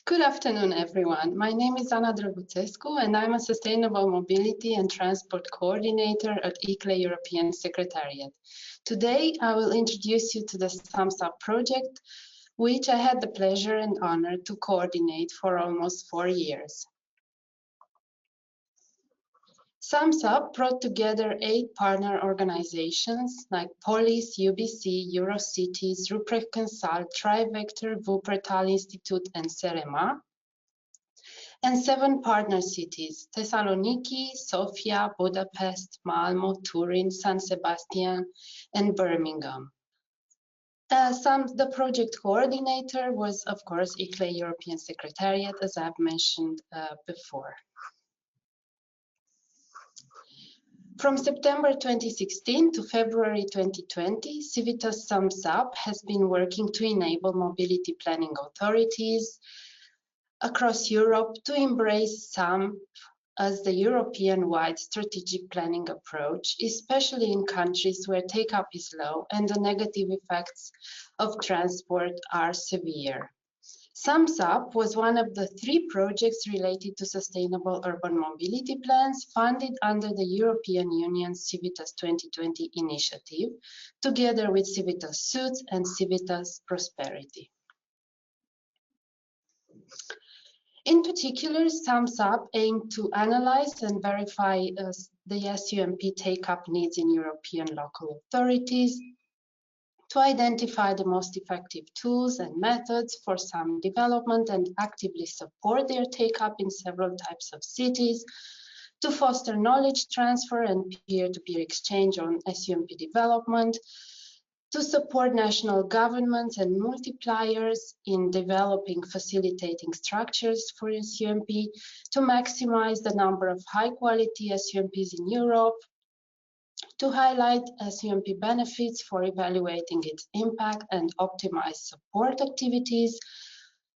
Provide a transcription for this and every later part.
Good afternoon, everyone. My name is Ana Drăguțescu, and I'm a Sustainable Mobility and Transport Coordinator at ICLE European Secretariat. Today, I will introduce you to the Thumbs Up project, which I had the pleasure and honor to coordinate for almost 4 years. Thumbs Up brought together 8 partner organizations like Polis, UBC, Eurocities, Ruprecht Consult, Trivector, Wuppertal Institute, and CEREMA, and 7 partner cities: Thessaloniki, Sofia, Budapest, Malmo, Turin, San Sebastian, and Birmingham. The project coordinator was, of course, ICLE European Secretariat, as I've mentioned before. From September 2016 to February 2020, Civitas Thumbs Up has been working to enable mobility planning authorities across Europe to embrace SAMP as the European-wide strategic planning approach, especially in countries where take-up is low and the negative effects of transport are severe. Thumbs Up was one of the 3 projects related to sustainable urban mobility plans funded under the European Union's Civitas 2020 initiative, together with Civitas Suits and Civitas Prosperity. In particular, Thumbs Up aimed to analyze and verify the SUMP take-up needs in European local authorities, to identify the most effective tools and methods for SAMP development and actively support their take-up in several types of cities, to foster knowledge transfer and peer-to-peer exchange on SUMP development, to support national governments and multipliers in developing facilitating structures for SUMP, to maximize the number of high-quality SUMPs in Europe, to highlight SUMP benefits for evaluating its impact and optimize support activities,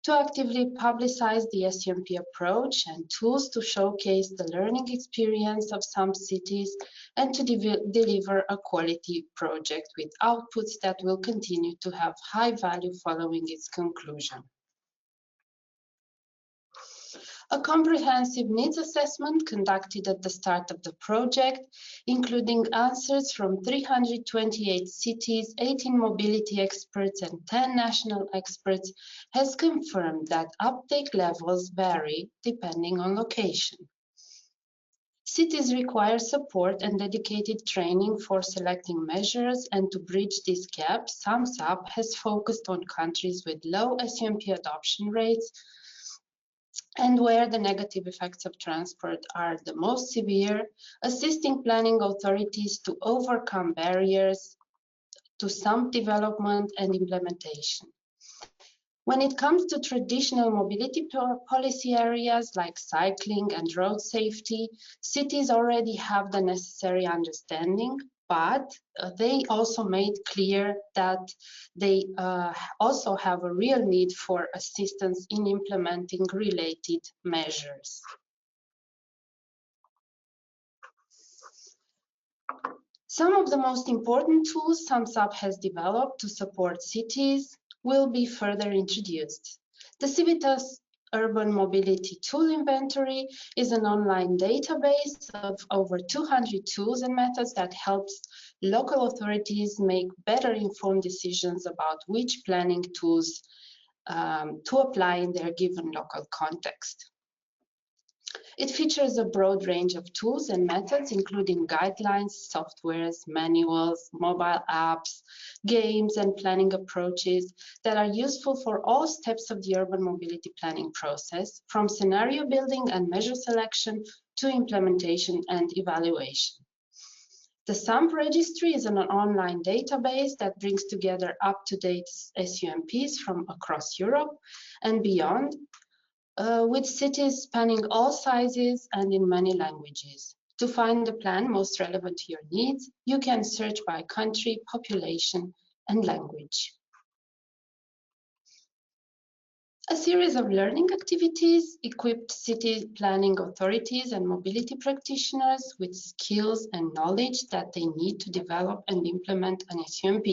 to actively publicize the SUMP approach and tools to showcase the learning experience of some cities, and to deliver a quality project with outputs that will continue to have high value following its conclusion. A comprehensive needs assessment conducted at the start of the project, including answers from 328 cities, 18 mobility experts, and 10 national experts, has confirmed that uptake levels vary depending on location. Cities require support and dedicated training for selecting measures, and to bridge this gap, Thumbs Up has focused on countries with low SUMP adoption rates and where the negative effects of transport are the most severe, assisting planning authorities to overcome barriers to SUMP development and implementation. When it comes to traditional mobility policy areas like cycling and road safety, cities already have the necessary understanding, but they also made clear that they also have a real need for assistance in implementing related measures. Some of the most important tools Thumbs Up has developed to support cities will be further introduced. The Civitas Urban Mobility Tool Inventory is an online database of over 200 tools and methods that helps local authorities make better informed decisions about which planning tools to apply in their given local context. It features a broad range of tools and methods, including guidelines, softwares, manuals, mobile apps, games, and planning approaches that are useful for all steps of the urban mobility planning process, from scenario building and measure selection to implementation and evaluation. The SUMP registry is an online database that brings together up-to-date SUMPs from across Europe and beyond, with cities spanning all sizes and in many languages. To find the plan most relevant to your needs, you can search by country, population, and language. A series of learning activities equipped city planning authorities and mobility practitioners with skills and knowledge that they need to develop and implement an SUMP.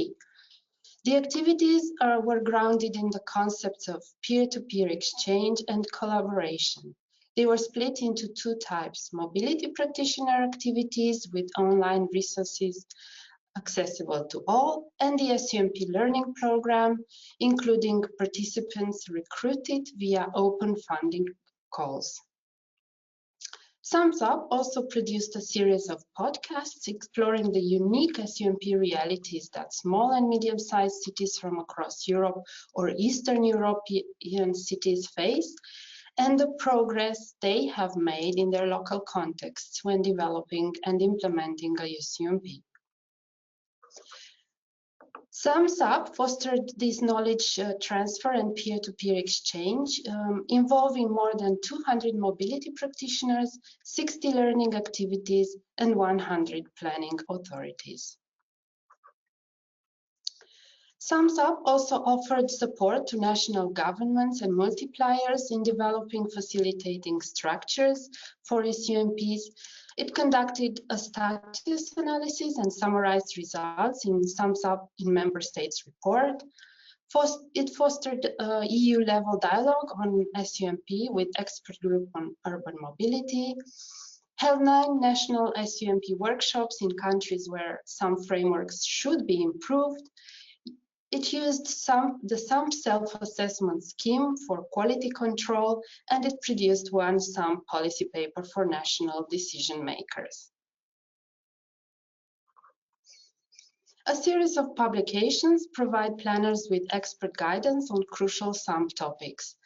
The activities were grounded in the concepts of peer-to-peer exchange and collaboration. They were split into two types: mobility practitioner activities with online resources accessible to all, and the SUMP learning program, including participants recruited via open funding calls. Sums Up also produced a series of podcasts exploring the unique SUMP realities that small and medium-sized cities from across Europe or Eastern European cities face, and the progress they have made in their local contexts when developing and implementing a SUMP. Sums Up fostered this knowledge transfer and peer-to-peer exchange, involving more than 200 mobility practitioners, 60 learning activities, and 100 planning authorities. Sums Up also offered support to national governments and multipliers in developing facilitating structures for SUMPs. It conducted a status analysis and summarized results in Sums Up in Member States report. It fostered EU-level dialogue on SUMP with expert group on urban mobility, held 9 national SUMP workshops in countries where some frameworks should be improved. It used the SUMP self-assessment scheme for quality control, and it produced one SUMP policy paper for national decision makers. A series of publications provide planners with expert guidance on crucial SUMP topics.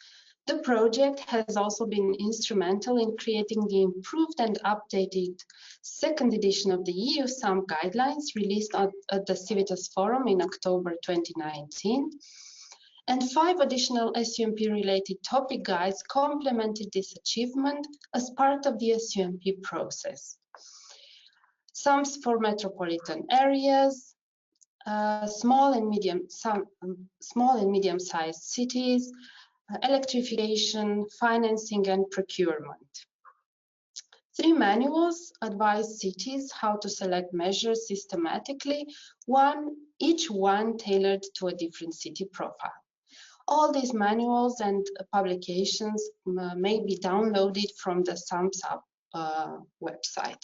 The project has also been instrumental in creating the improved and updated second edition of the EU SUMP guidelines released at the Civitas Forum in October 2019. And 5 additional SUMP-related topic guides complemented this achievement as part of the SUMP process. SUMPs for metropolitan areas, small and medium-sized cities, electrification, financing, and procurement. 3 manuals advise cities how to select measures systematically, each one tailored to a different city profile. All these manuals and publications may be downloaded from the Sums Up website.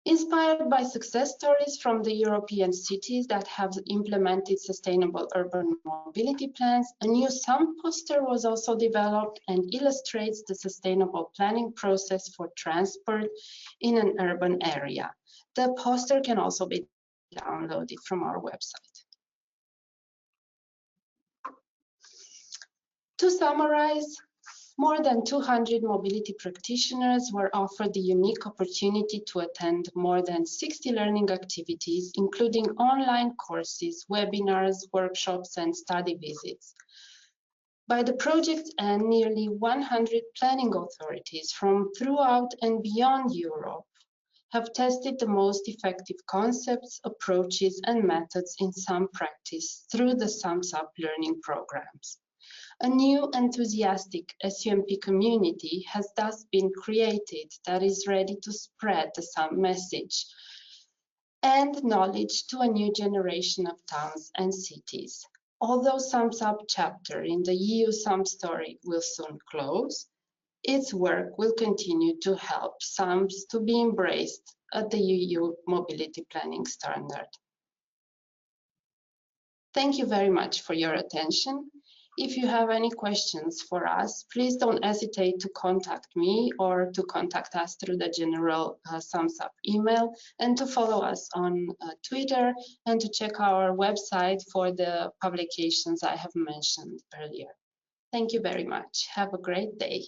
Inspired by success stories from the European cities that have implemented sustainable urban mobility plans, a new SUMP poster was also developed and illustrates the sustainable planning process for transport in an urban area. The poster can also be downloaded from our website. To summarize, more than 200 mobility practitioners were offered the unique opportunity to attend more than 60 learning activities, including online courses, webinars, workshops, and study visits. By the project's end, nearly 100 planning authorities from throughout and beyond Europe have tested the most effective concepts, approaches, and methods in SUMP practice through the Sums Up learning programs. A new enthusiastic SUMP community has thus been created that is ready to spread the SUMP message and knowledge to a new generation of towns and cities. Although Sums Up chapter in the EU SUMP story will soon close, its work will continue to help SUMPs to be embraced at the EU mobility planning standard. Thank you very much for your attention. If you have any questions for us, please don't hesitate to contact me or to contact us through the general Sums Up email, and to follow us on Twitter, and to check our website for the publications I have mentioned earlier. Thank you very much. Have a great day.